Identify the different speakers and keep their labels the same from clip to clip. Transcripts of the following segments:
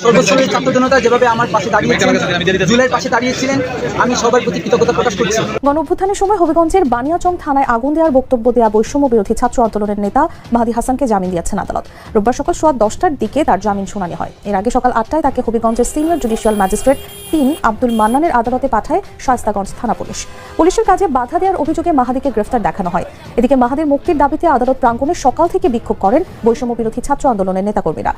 Speaker 1: সর্বস্তরের ছাত্র জনতা যেভাবে আমার পাশে দাঁড়িয়েছিলেন, জুলাইয়ের পাশে দাঁড়িয়েছিলেন, আমি সবার প্রতি কৃতজ্ঞতা প্রকাশ করছি।
Speaker 2: গণঅভ্যুত্থানের সময় হবিগঞ্জের বানিয়াচং থানায় আগুন দেওয়ার বক্তব্য দেওয়া বৈষম্য বিরোধী ছাত্র আন্দোলনের নেতা মাহাদী হাসানকে জামিন দিয়েছেন আদালত। রোববার সকাল 10টার দিকে তার জামিন শুনানি হয়। এর আগে সকাল 8টায় তাকে হবিগঞ্জের সিনিয়র জুডিশিয়াল ম্যাজিস্ট্রেট 3 আব্দুল মান্নানের আদালতে পাঠায় শায়েস্তাগঞ্জ থানা পুলিশ। পুলিশের কাজে বাধা দেওয়ার অভিযোগে মাহাদীকে গ্রেফতার দেখানো হয়। এদিকে মাহাদীর মুক্তির দাবিতে আদালত প্রাঙ্গণে সকাল থেকে বিক্ষোভ করেন বৈষম্য বিরোধী ছাত্র আন্দোলনের নেতাকর্মীরা।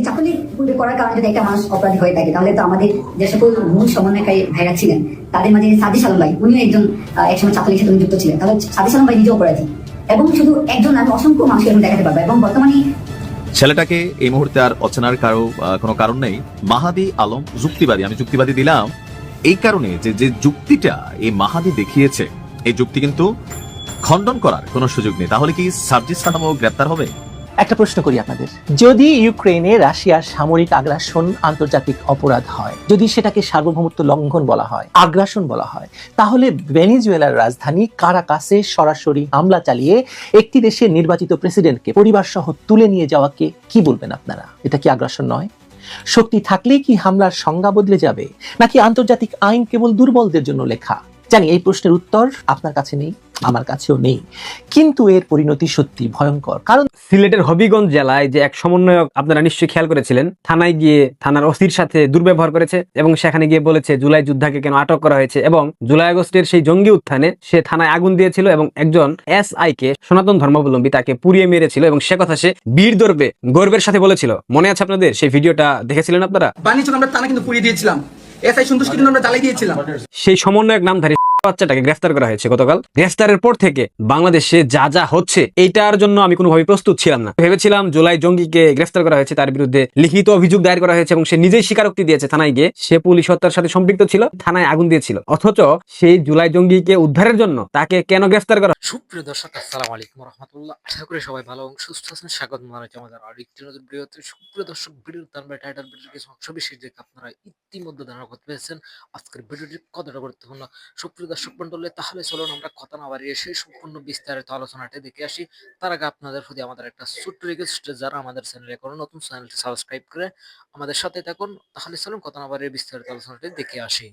Speaker 3: চাকরি পূর্বে করার কারণে যদি একটা মানুষ অপরাধী হয়ে থাকে, তাহলে তো আমাদের যে সকল মূল সমন্বয়কারী ভাইরা ছিলেন তাদের মাঝে সাদিস আলম ভাই, উনিও একজন একসময় ছাত্রলীগের সাথে যুক্ত ছিলেন, তাহলে সাদিস আলম ভাই নিজেও অপরাধী। এবং শুধু একজন আমি অসংখ্য মানুষকে এরকম দেখাতে পারবো। এবং বর্তমানে
Speaker 4: ছেলেটাকে এই মুহূর্তে আর অচেনার কোনো কারণ নেই। মাহাদী আলম যুক্তিবাদী, আমি যুক্তিবাদী দিলাম এই কারণে যে যুক্তিটা এই মাহাদী দেখিয়েছে, এই যুক্তি কিন্তু খণ্ডন করার কোনো সুযোগ নেই। তাহলে কি সার্জিস সালামও গ্রেপ্তার হবে?
Speaker 5: একটা প্রশ্ন করি আপনাদের, যদি ইউক্রেনে রাশিয়ার সামরিক আগ্রাসন আন্তর্জাতিক অপরাধ হয়, যদি সেটাকে সার্বভৌমত্ব লঙ্ঘন বলা হয়, আগ্রাসন বলা হয়, তাহলে ভেনেজুয়েলার রাজধানী কারাকাসে সরাসরি হামলা চালিয়ে একটি দেশের নির্বাচিত প্রেসিডেন্টকে পরিবার সহ তুলে নিয়ে যাওয়াকে কি বলবেন আপনারা? এটা কি আগ্রাসন নয়? শক্তি থাকলেই কি হামলার সংজ্ঞা বদলে যাবে, নাকি আন্তর্জাতিক আইন কেবল দুর্বলদের জন্য লেখা? জানি এই প্রশ্নের উত্তর আপনার কাছে নেই, আমার কাছেও নেই, কিন্তু এর পরিণতি সত্যি ভয়ঙ্কর। কারণ
Speaker 6: সিলেটের হবিগঞ্জ জেলায় যে এক সমন্বয়ক, আপনারা নিশ্চয়ই খেয়াল করেছিলেন, থানায় গিয়ে থানার ওসির সাথে দুর্ব্যবহার করেছে এবং সেখানে গিয়ে বলেছে জুলাই যোদ্ধাকে কেন আটক করা হয়েছে, এবং জুলাই আগস্টের সেই জঙ্গি উত্থানে সে থানায় আগুন দিয়েছিল এবং একজন SI কে, সনাতন ধর্মাবলম্বী, তাকে পুড়িয়ে মেরেছিল এবং সে কথা সে বীর গর্বের সাথে বলেছিল। মনে আছে আপনাদের? সেই ভিডিওটা দেখেছিলেন আপনারা?
Speaker 1: বানিয়াচং আমরা থানা কিন্তু পুড়িয়ে দিয়েছিলাম, এসআই সন্তুষ্টি কিন্তু আমরা জ্বালিয়ে দিয়েছিলাম।
Speaker 6: সেই সমন্বয়ক নামধারী বাচ্চাটাকে গ্রেফতার করা হয়েছে গতকাল। গ্রেফতারের পর থেকে বাংলাদেশে যা হচ্ছে এইটার জন্য আমি কোনোভাবে প্রস্তুত ছিলাম না। ভেবেছিলাম জুলাই জঙ্গিকে গ্রেফতার করা হয়েছে, তার বিরুদ্ধে লিখিত অভিযোগ দায়ের করা হয়েছে এবং সে নিজেই স্বীকারোক্তি দিয়েছে থানায় গিয়ে সে পুলিশ হত্যার সাথে সম্পৃক্ত ছিল, থানায় আগুন দিয়েছিল। অথচ সেই জুলাই জঙ্গিকে উদ্ধারের জন্য তাকে কেন গ্রেফতার করা?
Speaker 7: সুপ্রিয় দর্শক, আসসালামু আলাইকুম রাহমাতুল্লাহ। আশা করি সবাই ভালো এবং সুস্থ আছেন। স্বাগত জানাচ্ছি আমাদের আরেকটি নতুন ভিডিওতে। সুপ্রিয় দর্শক, ভিডিওর টাইটেল ভিডিওর কিছু অংশ বিশেষ দেখে আপনারা ইতিমধ্যে ধারণা করতে পেরেছেন আজকের ভিডিওটি কতটা গুরুত্বপূর্ণ। সুপ্রিয় দর্শক মণ্ডলী, তাহলে চলুন আমরা কথা না বাড়িয়ে সেই সম্পূর্ণ বিস্তারিত আলোচনাটি দেখে আসি। তার আগে আপনাদের প্রতি আমাদের একটা ছোট্ট রিকোয়েস্ট, যারা আমাদের চ্যানেলে কোনো নতুন চ্যানেলটি সাবস্ক্রাইব করে আমাদের সাথে থাকুন। তাহলে চলুন কথা না বাড়িয়ে বিস্তারিত আলোচনাটি দেখে আসি।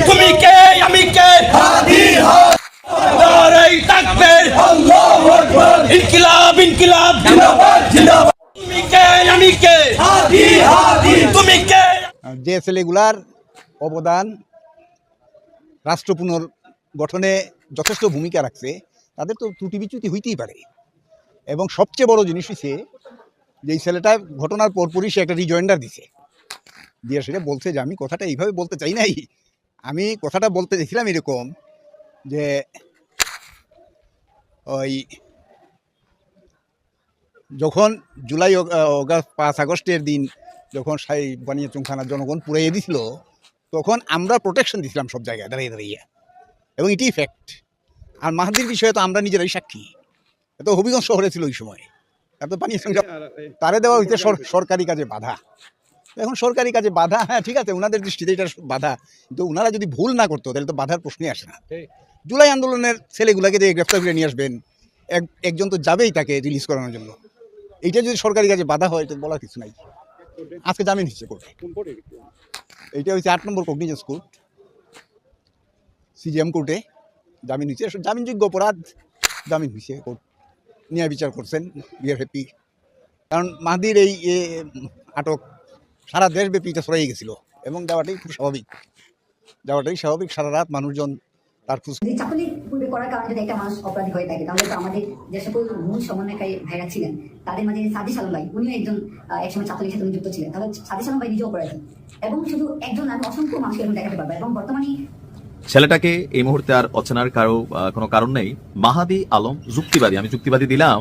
Speaker 8: তুমি কে, আমি কে, নারায়ে তাকবীর, আল্লাহু আকবার, ইনকিলাব ইনকিলাব, জিন্দাবাদ জিন্দাবাদ। তুমি কে, আমি কে, তুমি কে।
Speaker 9: যে ছেলেগুলার অবদান রাষ্ট্র পুনর্গঠনে যথেষ্ট ভূমিকা রাখছে, তাদের তো ত্রুটি বিচ্যুতি হইতেই পারে। এবং সবচেয়ে বড় জিনিস হচ্ছে যে এই ছেলেটা ঘটনার পরপরই সে একটা রিজয়েন্ডার দিছে, দিয়ে সেটা বলছে যে আমি কথাটা এইভাবে বলতে চাই নাই, আমি কথাটা বলতে দেখছিলাম এরকম যে ওই যখন জুলাই অগাস্ট 5 আগস্টের দিন যখন বানিয়াচং থানার জনগণ পুড়াইয়ে দিছিল, তখন আমরা প্রোটেকশন দিছিলাম সব জায়গায় দাঁড়িয়ে দাঁড়িয়ে, এবং এটাই ফ্যাক্ট। আর মাহাদির বিষয়ে তো আমরা নিজেরাই সাক্ষী, এত হবিগঞ্জ শহরে ছিল ওই সময়, এত বানিয়াচং তারে দেওয়া হইতে সরকারি কাজে বাধা। এখন সরকারি কাজে বাধা, হ্যাঁ ঠিক আছে, ওনাদের দৃষ্টিতে এটা বাধা, কিন্তু ওনারা যদি ভুল না করতো তাহলে তো বাধার প্রশ্নই আসে না। জুলাই আন্দোলনের ছেলেগুলাকে দিয়ে গ্রেফতার করে নিয়ে আসবেন, একজন তো যাবেই তাকে রিলিজ করানোর জন্য। এইটা যদি সরকারি কাজে বাধা হয় তো বলার কিছু নাই। আজকে জামিন হচ্ছে কোর্টে, এইটা হচ্ছে 8 নম্বর কগনিজেন্স কোর্ট, CGM কোর্টে জামিন হয়েছে। জামিনযোগ্য অপরাধ, জামিন হয়েছে, কোর্ট ন্যায় বিচার করছেন। উই আর হ্যাপি, কারণ মাহাদির এই আটক সারা দেশব্যাপী এটা ছড়াই গেছিল এবং যাওয়াটাই খুব স্বাভাবিক। সারা রাত মানুষজন তার খোঁজ।
Speaker 3: চাকরি পূর্বে করার কারণে যদি একটা মানুষ অপরাধী হয়ে থাকে, তাহলে তো আমাদের যে সকল মূল সমন্বয়কারী ভাইরা ছিলেন তাদের মাঝে সাদিস আলম ভাই, উনিও একজন একসময় ছাত্রলীগের সাথে যুক্ত ছিলেন, তাহলে সাদিস আলম ভাই নিজেও অপরাধী। এবং শুধু একজন আমি অসংখ্য মানুষকে এরকম দেখাতে পারবো। এবং বর্তমানে
Speaker 4: ছেলেটাকে এই মুহূর্তে আর অচেনার কোনো কারণ নেই। মাহাদী আলম যুক্তিবাদী, আমি যুক্তিবাদী দিলাম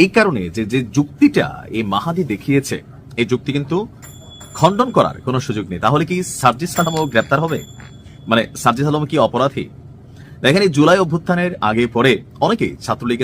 Speaker 4: এই কারণে যে যুক্তিটা এই মাহাদী দেখিয়েছে, এই যুক্তি কিন্তু খণ্ডন করার কোনো সুযোগ নেই। তাহলে কি সার্জিস সালামও গ্রেপ্তার হবে? মানে সার্জিস আলম কি অপরাধী? দেখেন এই জুলাই অভ্যুত্থানের আগে পরে অনেকেই ছাত্রলীগের